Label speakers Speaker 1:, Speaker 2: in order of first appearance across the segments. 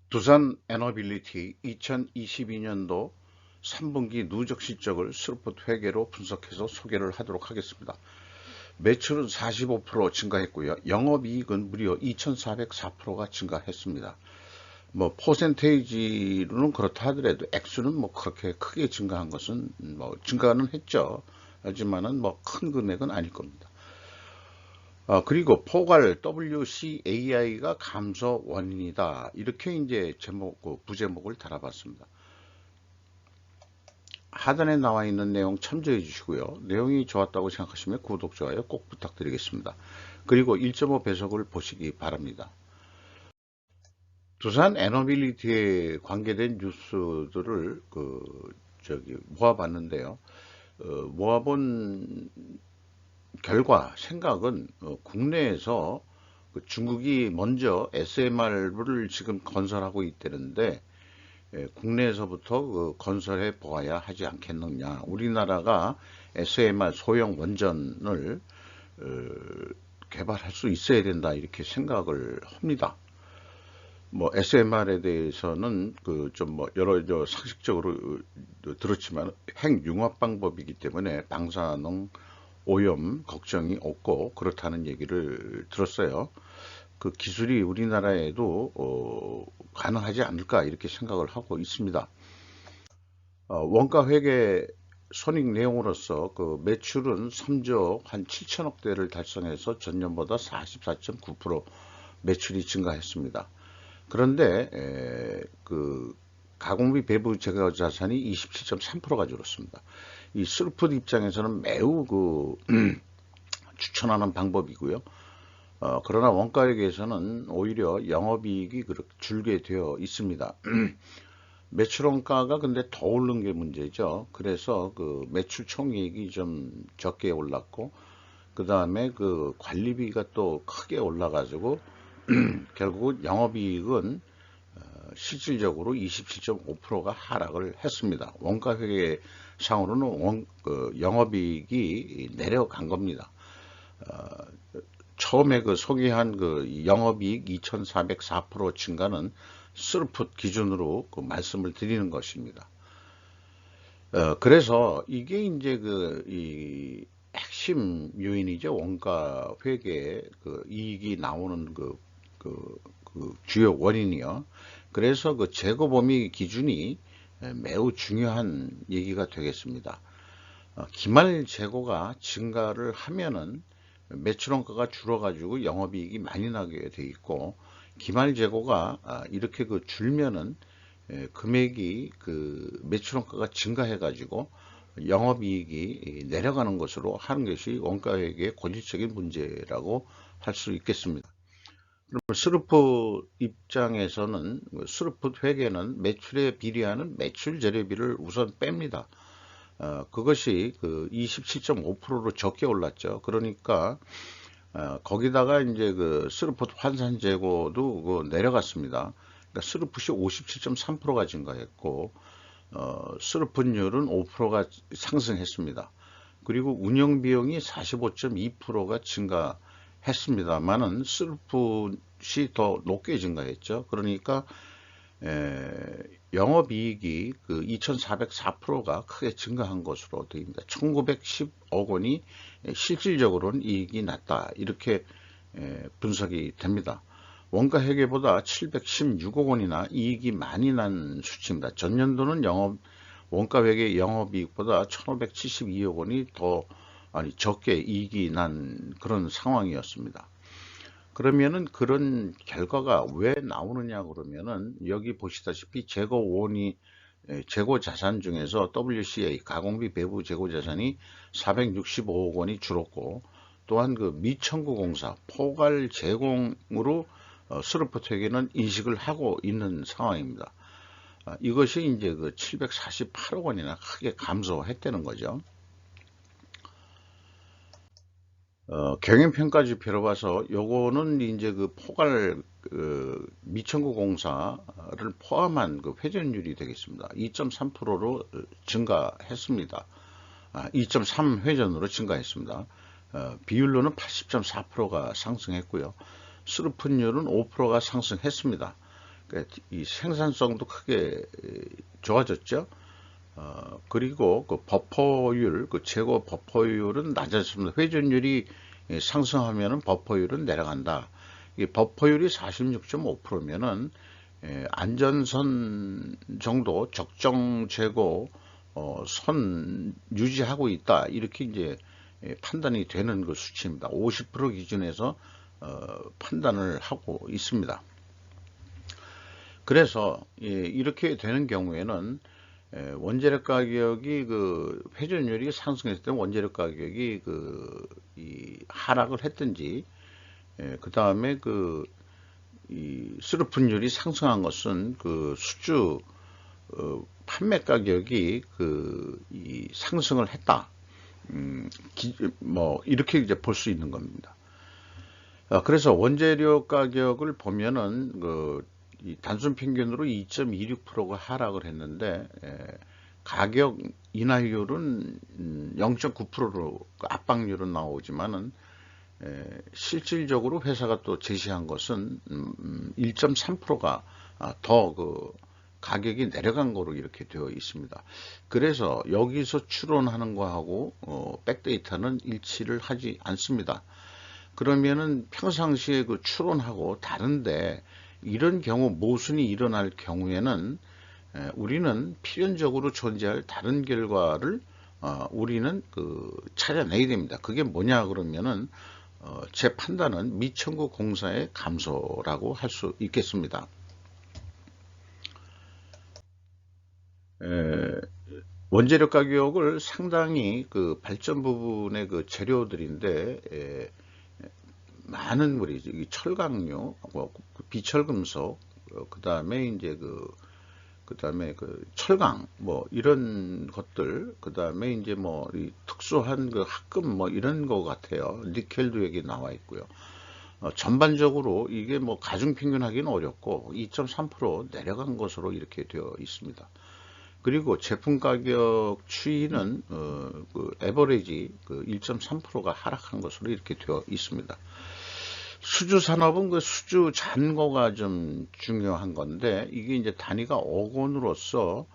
Speaker 1: 두산 에너빌리티 2022년도 3분기 누적 실적을 스루풋 회계로 분석해서 소개를 하도록 하겠습니다. 매출은 45% 증가했고요. 영업이익은 무려 2,404%가 증가했습니다. 뭐 퍼센테이지로는 그렇다 하더라도 액수는 뭐 그렇게 크게 증가한 것은 뭐 증가는 했죠. 하지만은 뭐 큰 금액은 아닐 겁니다. 그리고 포괄 WCAI가 감소 원인이다. 이렇게 이제 제목, 부제목을 달아봤습니다. 하단에 나와 있는 내용 참조해 주시고요. 내용이 좋았다고 생각하시면 구독, 좋아요 꼭 부탁드리겠습니다. 그리고 1.5 배속을 보시기 바랍니다. 두산 에너빌리티에 관계된 뉴스들을 모아봤는데요. 모아본 결과 생각은 국내에서 중국이 먼저 SMR을 지금 건설하고 있다는데 국내에서부터 건설해 보아야 하지 않겠느냐. 우리나라가 SMR 소형 원전을 개발할 수 있어야 된다 이렇게 생각을 합니다. 뭐 SMR에 대해서는 좀 뭐 여러 상식적으로 들었지만 핵융합 방법이기 때문에 방사능 오염 걱정이 없고 그렇다는 얘기를 들었어요. 그 기술이 우리나라에도 가능하지 않을까 이렇게 생각을 하고 있습니다. 원가 회계 손익 내용으로서 그 매출은 3조 한 7천억 대를 달성해서 전년보다 44.9% 매출이 증가했습니다. 그런데 그 가공비 배부 제거 자산이 27.3%가 줄었습니다. 이 스루풋 입장에서는 매우 추천하는 방법이고요. 그러나 원가액에서는 오히려 영업이익이 그렇게 줄게 되어 있습니다. 매출 원가가 근데 더 오른 게 문제죠. 그래서 그 매출 총이익이 좀 적게 올랐고, 그 다음에 그 관리비가 또 크게 올라가지고, 결국 영업이익은 실질적으로 27.5%가 하락을 했습니다. 원가 회계 상으로는 영업이익이 내려간 겁니다. 처음에 그 소개한 그 영업이익 2,404% 증가는 스루풋 기준으로 그 말씀을 드리는 것입니다. 그래서 이게 이제 이 핵심 요인이죠. 원가 회계 그 이익이 나오는 그 주요 원인이요. 그래서 그 재고 범위 기준이 매우 중요한 얘기가 되겠습니다. 기말 재고가 증가를 하면은 매출 원가가 줄어가지고 영업이익이 많이 나게 돼 있고, 기말 재고가 이렇게 줄면은 금액이 그 매출 원가가 증가해가지고 영업이익이 내려가는 것으로 하는 것이 원가회계의 본질적인 문제라고 할 수 있겠습니다. 그럼 스루풋 입장에서는 스루풋 회계는 매출에 비례하는 매출 재료비를 우선 뺍니다. 그것이 그 27.5%로 적게 올랐죠. 그러니까 거기다가 이제 그 스루풋 환산 재고도 내려갔습니다. 그러니까 스루풋이 57.3%가 증가했고 스루풋률은 5%가 상승했습니다. 그리고 운영 비용이 45.2%가 증가했습니다만은 스루풋이 더 높게 증가했죠. 그러니까 영업이익이 그 2,404%가 크게 증가한 것으로 되어있습니다. 1,910억 원이 실질적으로는 이익이 났다. 이렇게 분석이 됩니다. 원가 회계보다 716억 원이나 이익이 많이 난 수치입니다. 전년도는 원가 회계 영업이익보다 1,572억 원이 적게 이익이 난 그런 상황이었습니다. 그러면은 그런 결과가 왜 나오느냐 그러면은 여기 보시다시피 재고 자산 중에서 WCA 가공비 배부 재고 자산이 465억 원이 줄었고, 또한 그 미청구공사 포괄 제공으로 스루풋 회계는 인식을 하고 있는 상황입니다. 이것이 이제 그 748억 원이나 크게 감소했다는 거죠. 경영평가 지표로 봐서 요거는 이제 그 포괄 미청구 공사를 포함한 그 회전율이 되겠습니다. 2.3%로 증가했습니다. 2.3 회전으로 증가했습니다. 비율로는 80.4%가 상승했고요. 수루풋률은 5%가 상승했습니다. 그러니까 이 생산성도 크게 좋아졌죠. 그리고 그 버퍼율, 그 재고 버퍼율은 낮아졌습니다. 회전율이 상승하면은 버퍼율은 내려간다. 이 버퍼율이 46.5%면은 안전선 정도 적정 재고 선 유지하고 있다. 이렇게 이제 판단이 되는 그 수치입니다. 50% 기준에서 판단을 하고 있습니다. 그래서 이렇게 되는 경우에는 원재료 가격이 그 회전율이 상승했을 때 원재료 가격이 이 하락을 했든지, 그 다음에 이 수르픈율이 상승한 것은 그 수주 판매 가격이 이 상승을 했다. 뭐 이렇게 이제 볼 수 있는 겁니다. 그래서 원재료 가격을 보면은 이 단순 평균으로 2.26%가 하락을 했는데, 가격 인하율은 0.9%로 압박률은 나오지만은 실질적으로 회사가 또 제시한 것은 1.3%가 더 가격이 내려간 거로 이렇게 되어 있습니다. 그래서 여기서 추론하는 거하고 백데이터는 일치를 하지 않습니다. 그러면은 평상시에 그 추론하고 다른데, 이런 경우 모순이 일어날 경우에는 우리는 필연적으로 존재할 다른 결과를 우리는 찾아내야 됩니다. 그게 뭐냐 그러면은 제 판단은 미청구 공사의 감소라고 할 수 있겠습니다. 원재료 가격을 상당히 발전 부분의 재료들인데, 많은 우리 철강류, 비철금속, 그 다음에 이제 그다음에 철강, 뭐 이런 것들, 그 다음에 이제 뭐 이 특수한 합금 뭐 이런 거 같아요. 니켈도 여기 나와 있고요. 전반적으로 이게 뭐 가중평균 하기는 어렵고 2.3% 내려간 것으로 이렇게 되어 있습니다. 그리고 제품 가격 추이는 에버리지 1.3%가 하락한 것으로 이렇게 되어 있습니다. 수주 산업은 수주 잔고가 좀 중요한 건데, 이게 이제 단위가 억 원으로서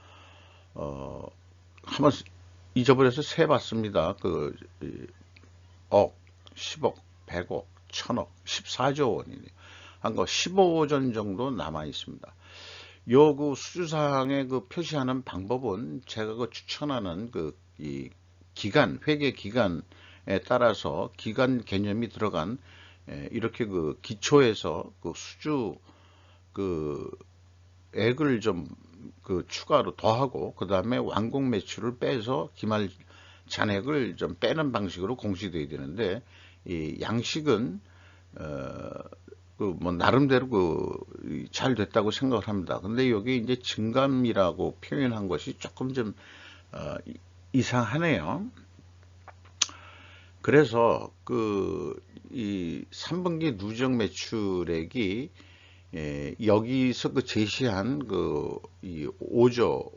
Speaker 1: 한번 잊어버려서 세봤습니다. 억, 10억, 100억, 1000억, 14조 원이네요. 한 거 15전 정도 남아 있습니다. 요 수주사항에 표시하는 방법은 제가 추천하는 이 기간, 회계 기간에 따라서 기간 개념이 들어간 이렇게 기초에서 수주 액을 좀 추가로 더하고, 그 다음에 완공 매출을 빼서 기말 잔액을 좀 빼는 방식으로 공시되어야 되는데, 이 양식은 뭐 나름대로 잘 됐다고 생각을 합니다. 근데 여기 이제 증감이라고 표현한 것이 조금 좀 이상하네요. 그래서 이 3분기 누적 매출액이 여기서 제시한 이 5조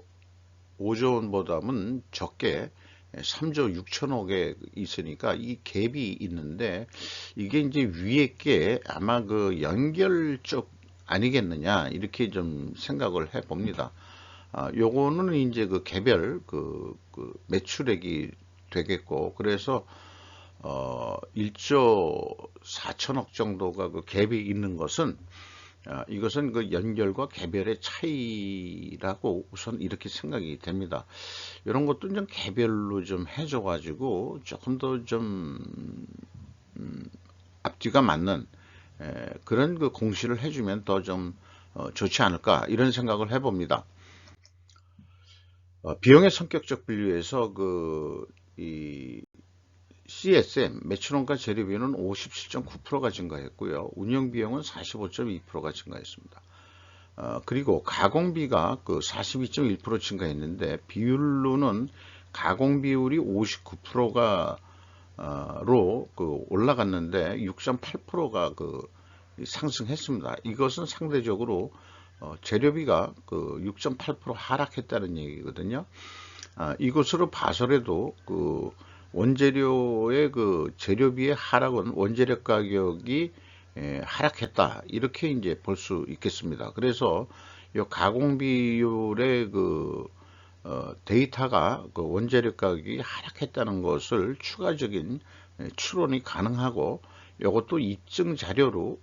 Speaker 1: 원보다는 적게 3조 6천억에 있으니까 이 갭이 있는데, 이게 이제 위에 게 아마 연결 쪽 아니겠느냐 이렇게 좀 생각을 해 봅니다. 요거는 이제 개별 매출액이 되겠고, 그래서 1조 4천억 정도가 갭이 있는 것은, 이것은 연결과 개별의 차이라고 우선 이렇게 생각이 됩니다. 이런 것도 좀 개별로 좀 해줘 가지고 조금 더 좀 앞뒤가 맞는 그런 공시를 해주면 더 좀 좋지 않을까, 이런 생각을 해봅니다. 비용의 성격적 분류에서 이 CSM, 매출원가 재료비는 57.9%가 증가했고요. 운영비용은 45.2%가 증가했습니다. 그리고 가공비가 42.1% 증가했는데, 비율로는 가공 비율이 59%가 로 올라갔는데 6.8%가 상승했습니다. 이것은 상대적으로 재료비가 6.8% 하락했다는 얘기거든요. 이것으로 봐서라도 원재료의 재료비의 하락은 원재료 가격이 하락했다. 이렇게 이제 볼 수 있겠습니다. 그래서 이 가공 비율의 데이터가 원재료 가격이 하락했다는 것을 추가적인 추론이 가능하고 이것도 입증 자료로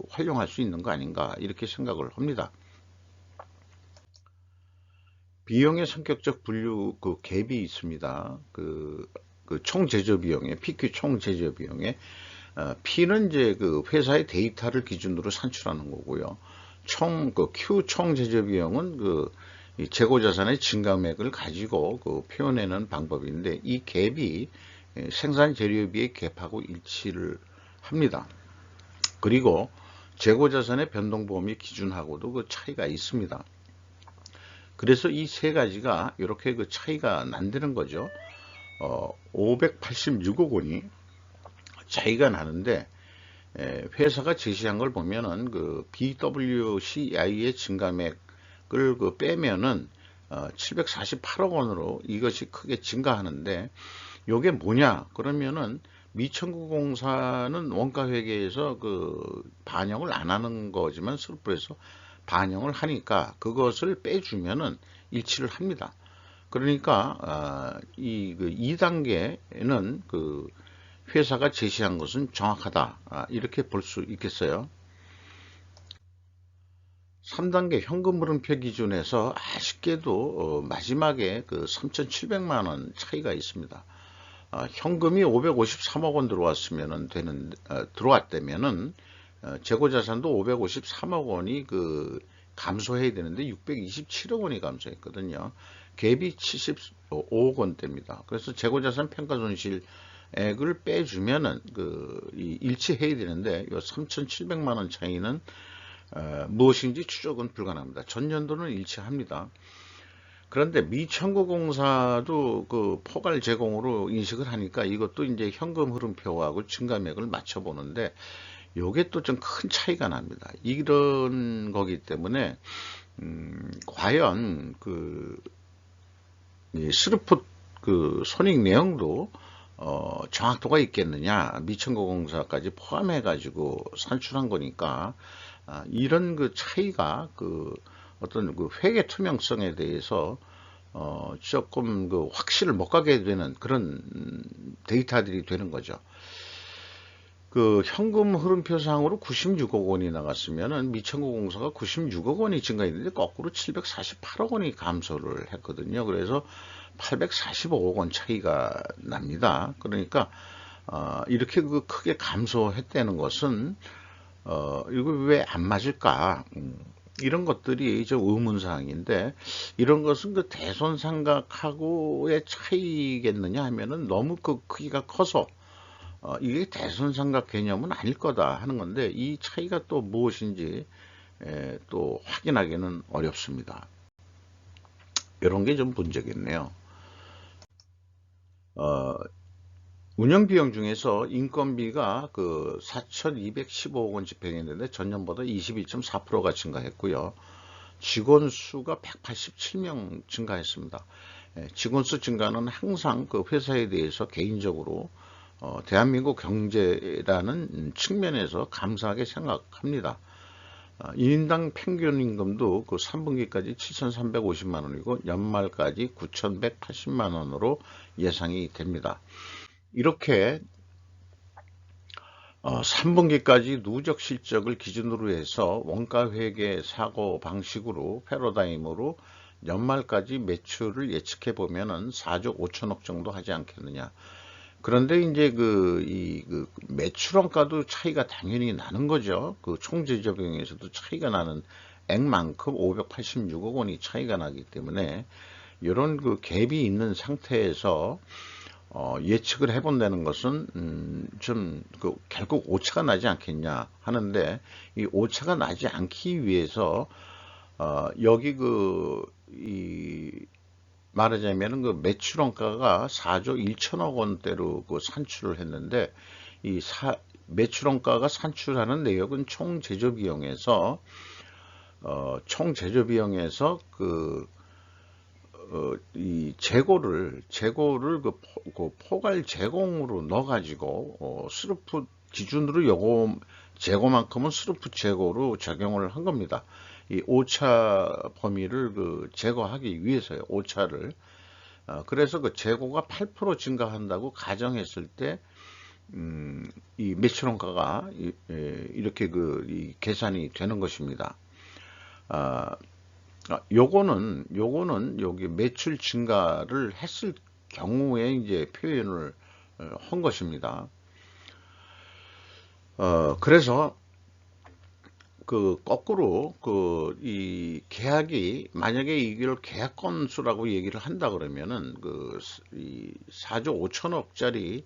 Speaker 1: 활용할 수 있는 거 아닌가 이렇게 생각을 합니다. 비용의 성격적 분류 갭이 있습니다. 총 제조 비용에 PQ 총 제조 비용에 P는 이제 회사의 데이터를 기준으로 산출하는 거고요. Q 총 제조 비용은 이 재고 자산의 증가액을 가지고 표현하는 방법인데 이 갭이 생산 재료비의 갭하고 일치를 합니다. 그리고 재고 자산의 변동범위 기준하고도 차이가 있습니다. 그래서 이 세 가지가 이렇게 차이가 난다는 거죠. 586억 원이 차이가 나는데 회사가 제시한 걸 보면은 BWCI의 증가액을 빼면은 748억 원으로 이것이 크게 증가하는데 이게 뭐냐 그러면은 미천구공사는 원가회계에서 반영을 안 하는 거지만 스루프에서 반영을 하니까 그것을 빼주면은 일치를 합니다. 그러니까 이 2단계는 회사가 제시한 것은 정확하다 이렇게 볼 수 있겠어요. 3단계 현금 흐름표 기준에서 아쉽게도 마지막에 3,700만원 차이가 있습니다. 현금이 553억 원 들어왔다면은 재고자산도 553억 원이 감소해야 되는데 627억 원이 감소했거든요. 갭이 75억 원대입니다. 그래서 재고자산 평가손실액을 빼주면은 일치해야 되는데 이 3,700만 원 차이는 무엇인지 추적은 불가능합니다. 전년도는 일치합니다. 그런데 미천구공사도 포괄 제공으로 인식을 하니까 이것도 이제 현금 흐름표하고 증가액을 맞춰보는데 요게 또 좀 큰 차이가 납니다. 이런 거기 때문에 과연 스루풋 손익 내용도 정확도가 있겠느냐 미천구공사까지 포함해 가지고 산출한 거니까 이런 차이가 어떤 회계 투명성에 대해서 조금 확신을 못 가게 되는 그런 데이터들이 되는 거죠. 현금 흐름표상으로 96억 원이 나갔으면은 미천구공사가 96억 원이 증가했는데 거꾸로 748억 원이 감소를 했거든요. 그래서 845억 원 차이가 납니다. 그러니까 이렇게 크게 감소했다는 것은 이거 왜 안 맞을까? 이런 것들이 좀 의문사항인데 이런 것은 대손삼각하고의 차이겠느냐 하면은 너무 크기가 커서 이게 대손삼각 개념은 아닐 거다 하는 건데 이 차이가 또 무엇인지 또 확인하기는 어렵습니다. 이런 게 좀 문제겠네요. 운영비용 중에서 인건비가 4,215억 원 집행했는데 전년보다 22.4%가 증가했고요. 직원 수가 187명 증가했습니다. 직원 수 증가는 항상 회사에 대해서 개인적으로 대한민국 경제라는 측면에서 감사하게 생각합니다. 1인당 평균 임금도 3분기까지 7,350만 원이고 연말까지 9,180만 원으로 예상이 됩니다. 이렇게 3분기까지 누적 실적을 기준으로 해서 원가회계 사고 방식으로 패러다임으로 연말까지 매출을 예측해 보면은 4조 5천억 정도 하지 않겠느냐. 그런데 이제 매출원가도 차이가 당연히 나는 거죠. 총제조 비용에서도 차이가 나는 액만큼 586억 원이 차이가 나기 때문에 이런 갭이 있는 상태에서 예측을 해본다는 것은 좀 결국 오차가 나지 않겠냐 하는데 이 오차가 나지 않기 위해서 여기 말하자면 매출원가가 4조 1천억 원대로 산출을 했는데 이 매출원가가 산출하는 내역은 총 제조 비용에서 이 재고를 포괄 제공으로 넣어 가지고 스루풋 기준으로 요거 재고만큼은 스루프 재고로 적용을 한 겁니다. 이 오차 범위를 제거하기 위해서요. 오차를. 그래서 그 재고가 8% 증가한다고 가정했을 때, 이 매출 원가가 이렇게 이 계산이 되는 것입니다. 요거는 여기 매출 증가를 했을 경우에 이제 표현을 한 것입니다. 그래서 거꾸로 이 계약이 만약에 이걸 계약 건수라고 얘기를 한다 그러면은 이 4조 5천억짜리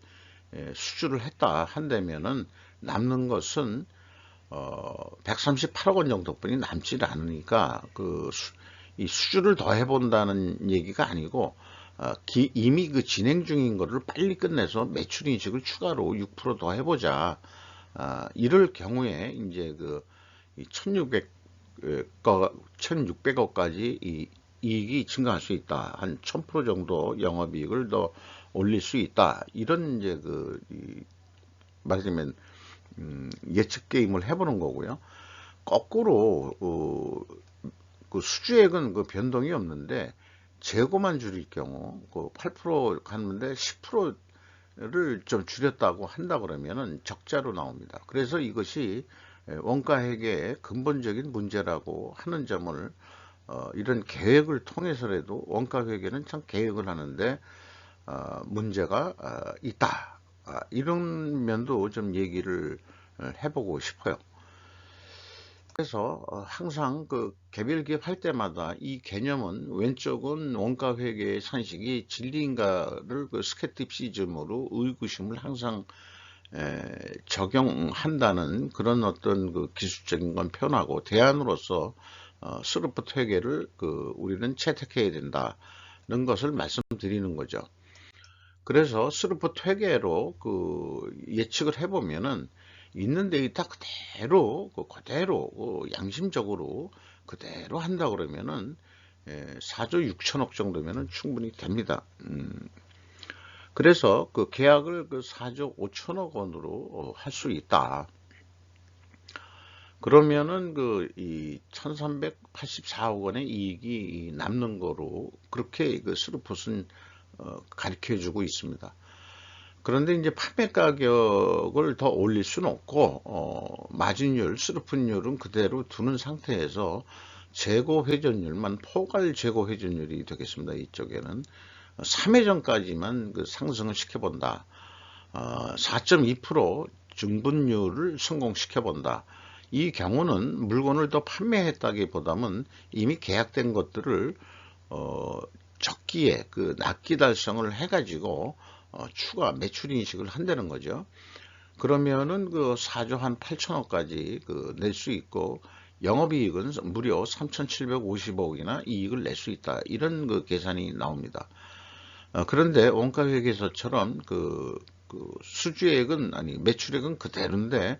Speaker 1: 수주를 했다 한다면은 남는 것은 138억 원 정도뿐이 남지 않으니까 이 수주를 더 해본다는 얘기가 아니고 이미 진행 중인 거를 빨리 끝내서 매출 인식을 추가로 6% 더 해보자. 이럴 경우에 이제 1600억까지 이 이익이 증가할 수 있다. 한 1000% 정도 영업이익을 더 올릴 수 있다. 이런 이제 말하자면 예측 게임을 해보는 거고요. 거꾸로 수주액은 변동이 없는데 재고만 줄일 경우 8% 갔는데 10%를 좀 줄였다고 한다 그러면은 적자로 나옵니다. 그래서 이것이 원가 회계의 근본적인 문제라고 하는 점을 이런 계획을 통해서라도 원가 회계는 참 계획을 하는데 문제가 있다. 이런 면도 좀 얘기를 해보고 싶어요. 그래서 항상 개별 기업 할 때마다 이 개념은 왼쪽은 원가 회계의 산식이 진리인가를 스케tip시즘으로 의구심을 항상 적용한다는 그런 어떤 기술적인 건 표현하고 대안으로서 스루프 회계를 우리는 채택해야 된다는 것을 말씀드리는 거죠. 그래서 스루프 회계로 예측을 해보면은 있는 데이터 그대로 양심적으로 그대로 한다 그러면은 4조 6천억 정도면은 충분히 됩니다. 그래서 계약을 4조 5천억 원으로 할 수 있다. 그러면은 이 1384억 원의 이익이 남는 거로 그렇게 스루풋은 가르쳐 주고 있습니다. 그런데 이제 판매 가격을 더 올릴 수는 없고 마진율, 스루풋율은 그대로 두는 상태에서 재고 회전율만 포괄 재고 회전율이 되겠습니다. 이쪽에는 3회전까지만 상승을 시켜본다. 4.2% 증분율을 성공시켜본다. 이 경우는 물건을 더 판매했다기보다는 이미 계약된 것들을 적기에 납기 달성을 해가지고 추가 매출 인식을 한다는 거죠. 그러면은 4조 한 8천억까지 낼 수 있고 영업이익은 무려 3,750억이나 이익을 낼 수 있다. 이런 계산이 나옵니다. 그런데 원가회계서처럼 수주액은 매출액은 그대로인데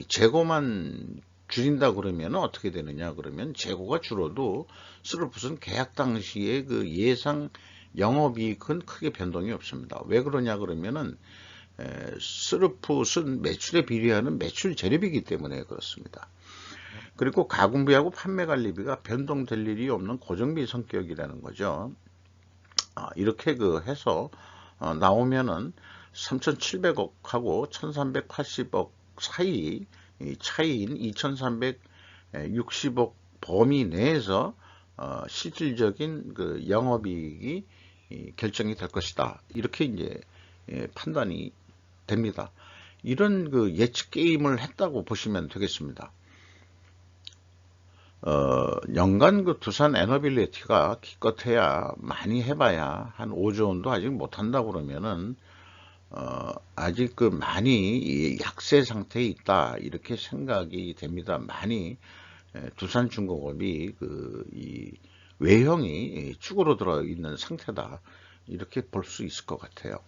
Speaker 1: 재고만 줄인다 그러면 어떻게 되느냐 그러면 재고가 줄어도 스루풋은 계약 당시에 예상 영업이익은 크게 변동이 없습니다. 왜 그러냐 그러면은 스루풋은 매출에 비례하는 매출 재료비이기 때문에 그렇습니다. 그리고 가공비하고 판매관리비가 변동될 일이 없는 고정비 성격이라는 거죠. 이렇게 해서 나오면은 3,700억하고 1,380억 사이 차이인 2,360억 범위 내에서 실질적인 영업이익이 결정이 될 것이다. 이렇게 이제 판단이 됩니다. 이런 예측 게임을 했다고 보시면 되겠습니다. 연간 두산 에너빌리티가 기껏해야 많이 해봐야 한 5조 원도 아직 못한다 그러면은 아직 많이 약세 상태에 있다 이렇게 생각이 됩니다. 많이 두산중공업이 이 외형이 축으로 들어 있는 상태다 이렇게 볼 수 있을 것 같아요.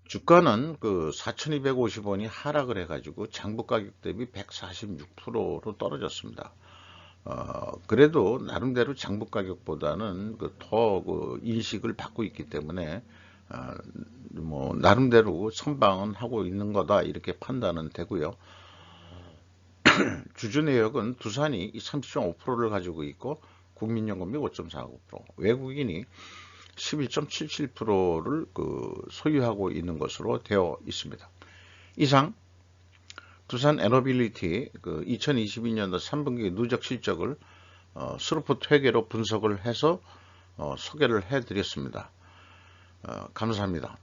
Speaker 1: 주가는 4,250원이 하락을 해가지고 장부 가격 대비 146%로 떨어졌습니다. 그래도 나름대로 장부 가격보다는 더 인식을 받고 있기 때문에 뭐 나름대로 선방은 하고 있는 거다 이렇게 판단은 되고요. 주주 내역은 두산이 30.5%를 가지고 있고 국민연금이 5.49%, 외국인이 11.77%를 소유하고 있는 것으로 되어 있습니다. 이상 두산 에너빌리티 2022년도 3분기 누적 실적을 스루풋 회계로 분석을 해서 소개를 해드렸습니다. 감사합니다.